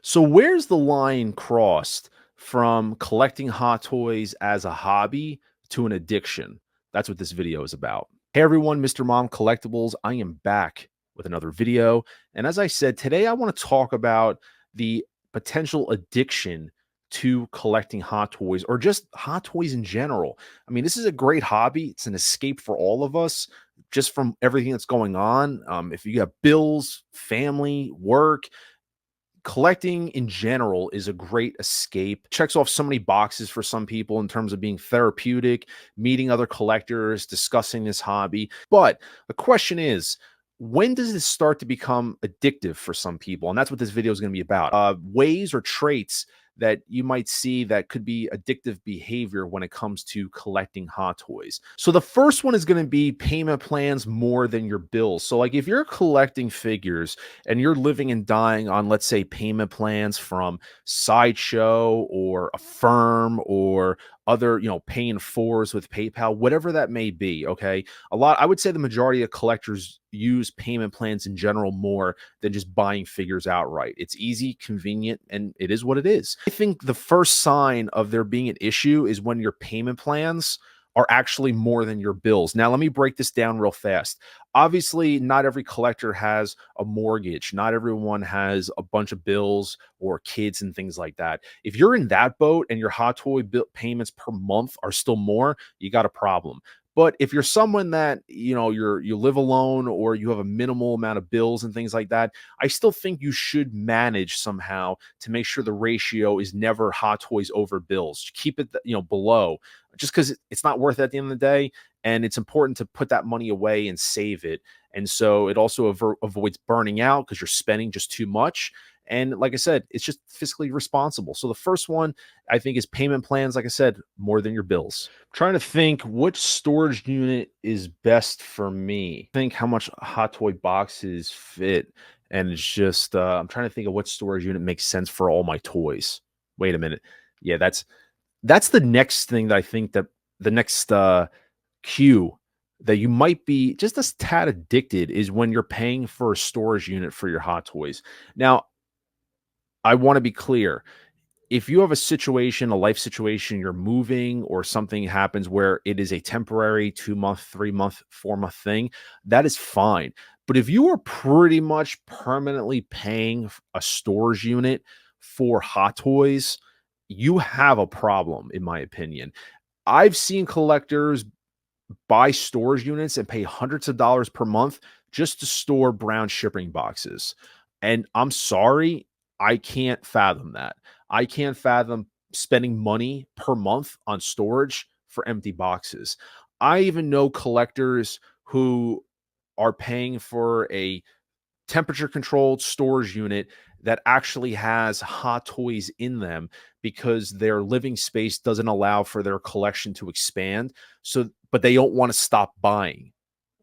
So where's the line crossed from collecting hot toys as a hobby to an addiction? That's what this video is about. Hey everyone, Mr. Mom Collectibles. I am back with another video. And as I said, today I want to talk about the potential addiction to collecting hot toys or just hot toys in general. I mean, this is a great hobby. It's an escape for all of us just from everything that's going on. If you have bills, family, work, collecting in general is a great escape. Checks off so many boxes for some people in terms of being therapeutic, meeting other collectors, discussing this hobby. But the question is, when does this start to become addictive for some people? And that's what this video is going to be about. Ways or traits that you might see that could be addictive behavior when it comes to collecting hot toys. So the first one is going to be payment plans more than your bills. So like if you're collecting figures and you're living and dying on, let's say, payment plans from Sideshow or Affirm or other, paying fours with PayPal, whatever that may be. Okay. I would say the majority of collectors use payment plans in general more than just buying figures outright. It's easy, convenient, and it is what it is. I think the first sign of there being an issue is when your payment plans are actually more than your bills. Now, let me break this down real fast. Obviously, not every collector has a mortgage. Not everyone has a bunch of bills or kids and things like that. If you're in that boat and your hot toy bill payments per month are still more, you got a problem. But if you're someone that, you live alone or you have a minimal amount of bills and things like that, I still think you should manage somehow to make sure the ratio is never hot toys over bills. Keep it, below, just because it's not worth it at the end of the day. And it's important to put that money away and save it. And so it also avoids burning out because you're spending just too much. And like I said, it's just fiscally responsible. So the first one I think is payment plans. Like I said, more than your bills. Trying to think which storage unit is best for me. Think how much hot toy boxes fit. And it's just, I'm trying to think of what storage unit makes sense for all my toys. Wait a minute. Yeah, that's the next thing that I think that the next cue that you might be just a tad addicted is when you're paying for a storage unit for your hot toys. Now, I want to be clear. If you have a situation, a life situation, you're moving or something happens where it is a temporary 2 month, 3 month, 4 month thing, that is fine. But if you are pretty much permanently paying a storage unit for hot toys, you have a problem, in my opinion. I've seen collectors buy storage units and pay hundreds of dollars per month just to store brown shipping boxes. And I'm sorry, I can't fathom that. I can't fathom spending money per month on storage for empty boxes. I even know collectors who are paying for a temperature controlled storage unit that actually has hot toys in them because their living space doesn't allow for their collection to expand. So, but they don't want to stop buying.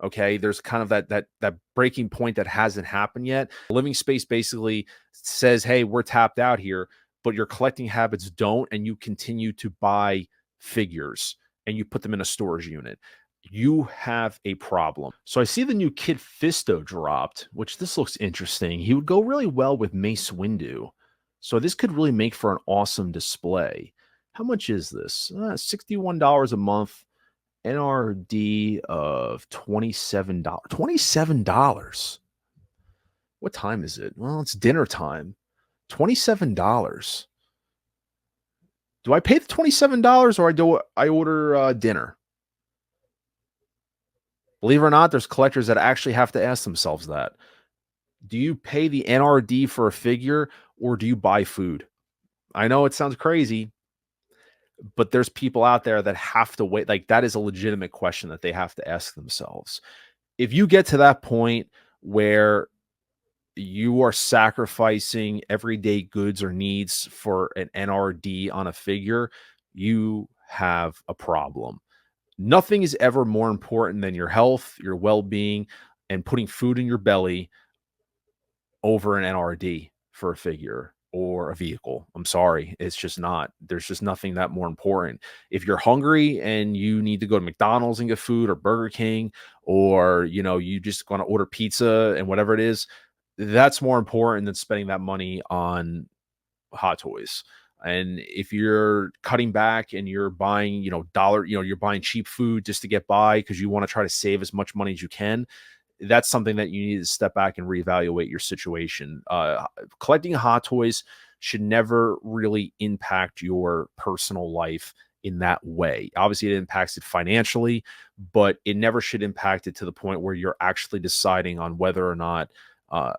Okay, there's kind of that breaking point that hasn't happened yet. Living space basically says, "Hey, we're tapped out here," but your collecting habits don't, and you continue to buy figures and you put them in a storage unit. You have a problem. So I see the new Kid Fisto dropped, which this looks interesting. He would go really well with Mace Windu. So this could really make for an awesome display. How much is this? $61 a month. NRD of $27. $27. What time is it? Well, it's dinner time. $27. Do I pay the $27 or I order dinner? Believe it or not, there's collectors that actually have to ask themselves that. Do you pay the NRD for a figure or do you buy food? I know it sounds crazy, but there's people out there that have to wait. Like that is a legitimate question that they have to ask themselves. If you get to that point where you are sacrificing everyday goods or needs for an NRD on a figure, you have a problem. Nothing is ever more important than your health, your well being, and putting food in your belly over an NRD for a figure or a vehicle. I'm sorry. It's just not. There's just nothing that more important. If you're hungry and you need to go to McDonald's and get food or Burger King, or you just want to order pizza and whatever it is, that's more important than spending that money on Hot Toys. And if you're cutting back and you're buying, you're buying cheap food just to get by because you want to try to save as much money as you can, that's something that you need to step back and reevaluate your situation. Collecting Hot Toys should never really impact your personal life in that way. Obviously, it impacts it financially, but it never should impact it to the point where you're actually deciding on whether or not, uh,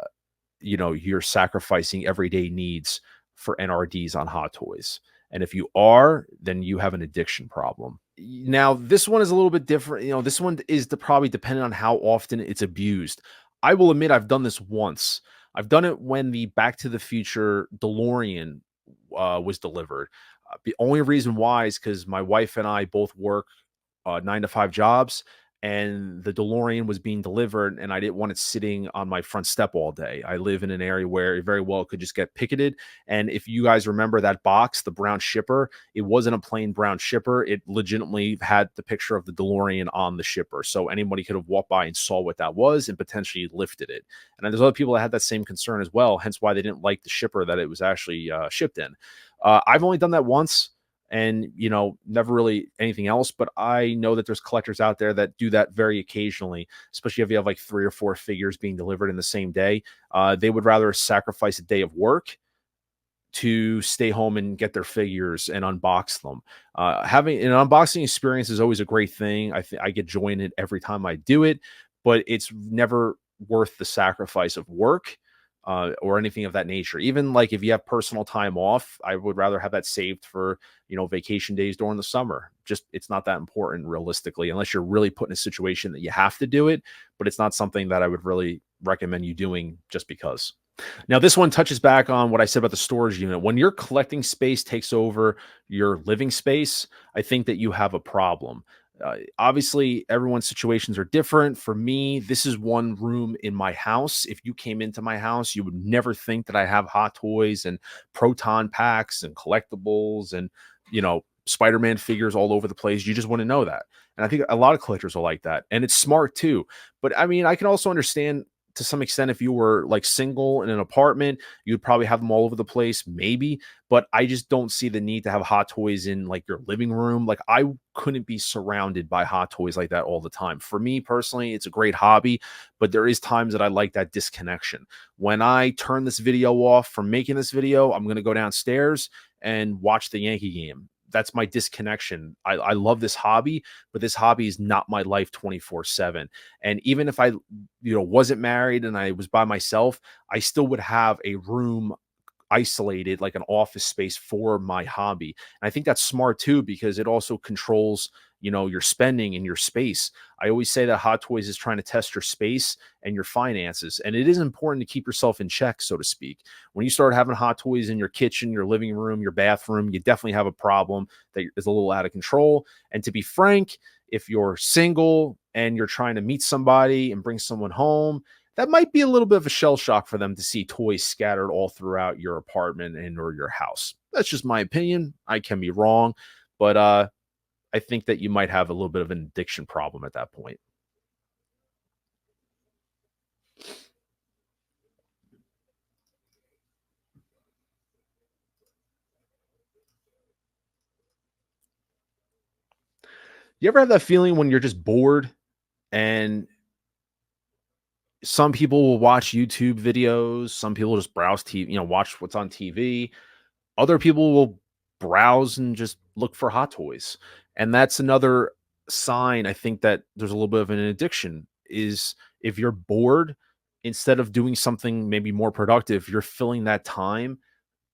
you're sacrificing everyday needs for NRDs on Hot Toys. And if you are, then you have an addiction problem. Now, this one is a little bit different. This one is probably dependent on how often it's abused. I will admit I've done this once. I've done it when the Back to the Future DeLorean was delivered. The only reason why is because my wife and I both work 9 to 5 jobs, and the DeLorean was being delivered, and I didn't want it sitting on my front step all day. I live in an area where it very well could just get picketed. And if you guys remember that box, the brown shipper, it wasn't a plain brown shipper. It legitimately had the picture of the DeLorean on the shipper. So anybody could have walked by and saw what that was and potentially lifted it. And then there's other people that had that same concern as well, hence why they didn't like the shipper that it was actually shipped in. I've only done that once, and never really anything else, but I know that there's collectors out there that do that very occasionally, especially if you have like 3 or 4 figures being delivered in the same day. They would rather sacrifice a day of work to stay home and get their figures and unbox them. Having an unboxing experience is always a great thing. I get joy in it every time I do it, but it's never worth the sacrifice of work or anything of that nature. Even like if you have personal time off, I would rather have that saved for vacation days during the summer. Just it's not that important realistically, unless you're really put in a situation that you have to do it. But it's not something that I would really recommend you doing just because. Now, this one touches back on what I said about the storage unit. When your collecting space takes over your living space, I think that you have a problem. Obviously, everyone's situations are different. For me, this is one room in my house. If you came into my house, you would never think that I have Hot Toys and proton packs and collectibles and, Spider-Man figures all over the place. You just wouldn't know that. And I think a lot of collectors are like that. And it's smart too. But I mean, I can also understand to some extent if you were like single in an apartment, you'd probably have them all over the place, maybe. But I just don't see the need to have Hot Toys in like your living room. Like I couldn't be surrounded by Hot Toys like that all the time. For me personally, it's a great hobby, but there is times that I like that disconnection. When I turn this video off from making this video, I'm going to go downstairs and watch the Yankee game. That's my disconnection. I love this hobby, but this hobby is not my life 24/7. And even if I, wasn't married and I was by myself, I still would have a room isolated, like an office space for my hobby. And I think that's smart too, because it also controls, your spending and your space. I always say that Hot Toys is trying to test your space and your finances. And it is important to keep yourself in check, so to speak. When you start having Hot Toys in your kitchen, your living room, your bathroom, you definitely have a problem that is a little out of control. And to be frank, if you're single and you're trying to meet somebody and bring someone home, that might be a little bit of a shell shock for them to see toys scattered all throughout your apartment and or your house. That's just my opinion. I can be wrong, but I think that you might have a little bit of an addiction problem at that point. You ever have that feeling when you're just bored and some people will watch YouTube videos, some people just browse TV, watch what's on TV. Other people will browse and just look for Hot Toys. And that's another sign I think that there's a little bit of an addiction is if you're bored, instead of doing something maybe more productive, you're filling that time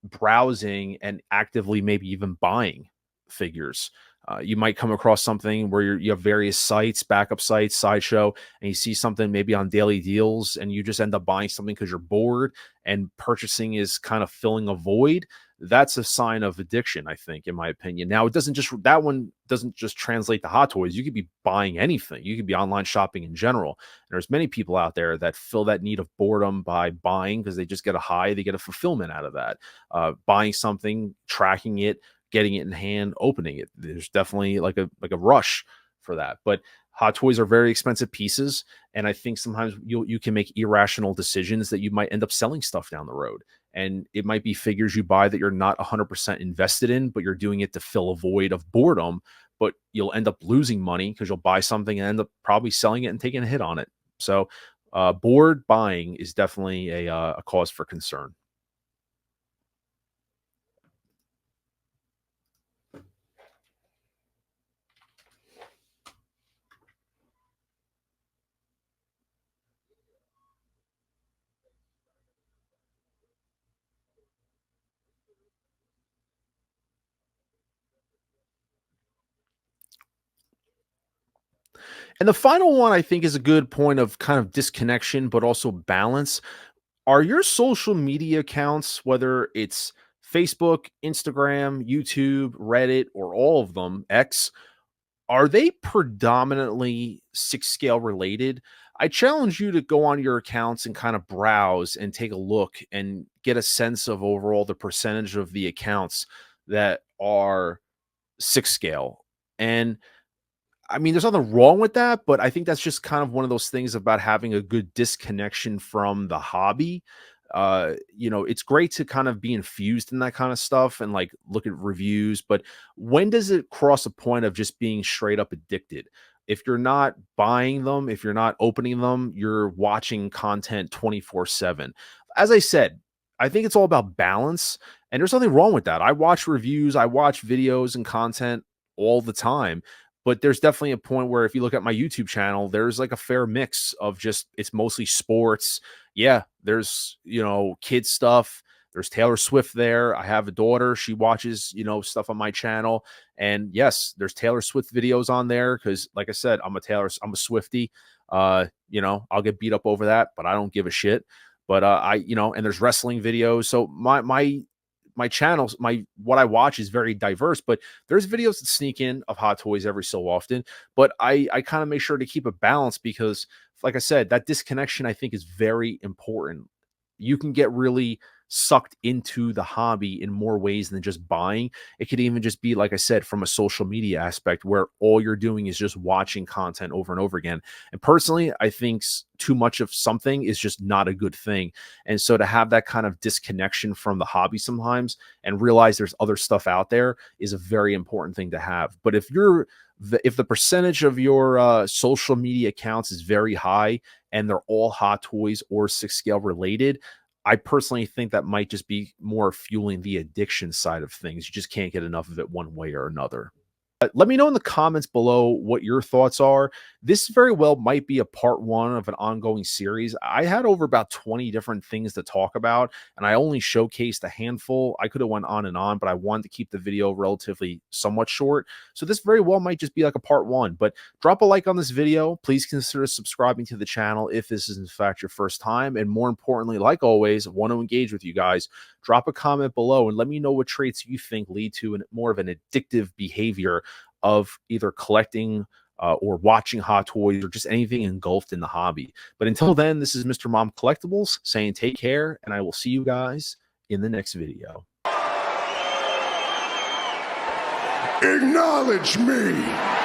browsing and actively maybe even buying figures. You might come across something where you have various sites, backup sites, Sideshow, and you see something maybe on daily deals, and you just end up buying something because you're bored and purchasing is kind of filling a void. That's a sign of addiction, I think, in my opinion. Now, that one doesn't just translate to Hot Toys. You could be buying anything. You could be online shopping in general. And there's many people out there that fill that need of boredom by buying because they just get a high, they get a fulfillment out of that. Buying something, tracking it, getting it in hand, opening it. There's definitely like a rush for that. But Hot Toys are very expensive pieces, and I think sometimes you can make irrational decisions that you might end up selling stuff down the road. And it might be figures you buy that you're not 100% invested in, but you're doing it to fill a void of boredom. But you'll end up losing money because you'll buy something and end up probably selling it and taking a hit on it. So, bored buying is definitely a cause for concern. And the final one I think is a good point of kind of disconnection, but also balance. Are your social media accounts, whether it's Facebook, Instagram, YouTube, Reddit, or all of them, X, are they predominantly six scale related? I challenge you to go on your accounts and kind of browse and take a look and get a sense of overall the percentage of the accounts that are six scale. And I mean, there's nothing wrong with that, but I think that's just kind of one of those things about having a good disconnection from the hobby. It's great to kind of be infused in that kind of stuff and like look at reviews, but when does it cross a point of just being straight up addicted? If you're not buying them, if you're not opening them, you're watching content 24/7. As I said, I think it's all about balance, and there's nothing wrong with that. I watch reviews, I watch videos and content all the time, but there's definitely a point where if you look at my YouTube channel, there's like a fair mix of just it's mostly sports. Yeah, there's, kids stuff. There's Taylor Swift there. I have a daughter. She watches, stuff on my channel. And yes, there's Taylor Swift videos on there because like I said, I'm a Swiftie. I'll get beat up over that, but I don't give a shit. But and there's wrestling videos. So my channels, my what I watch is very diverse, but there's videos that sneak in of Hot Toys every so often. But I kind of make sure to keep a balance because, like I said, that disconnection I think is very important. You can get really sucked into the hobby in more ways than just buying. It could even just be, like I said, from a social media aspect where all you're doing is just watching content over and over again. And personally, I think too much of something is just not a good thing. And so to have that kind of disconnection from the hobby sometimes and realize there's other stuff out there is a very important thing to have. But if the percentage of your social media accounts is very high and they're all Hot Toys or six scale related, I personally think that might just be more fueling the addiction side of things. You just can't get enough of it one way or another. Let me know in the comments below what your thoughts are. This very well might be a part one of an ongoing series. I had over about 20 different things to talk about, and I only showcased a handful. I could have went on and on, but I wanted to keep the video relatively somewhat short. So this very well might just be like a part one, but drop a like on this video. Please consider subscribing to the channel if this is in fact your first time. And more importantly, like always, I want to engage with you guys. Drop a comment below and let me know what traits you think lead to more of an addictive behavior of either collecting or watching Hot Toys or just anything engulfed in the hobby. But until then, this is Mr. Mom Collectibles saying take care, and I will see you guys in the next video. Acknowledge me.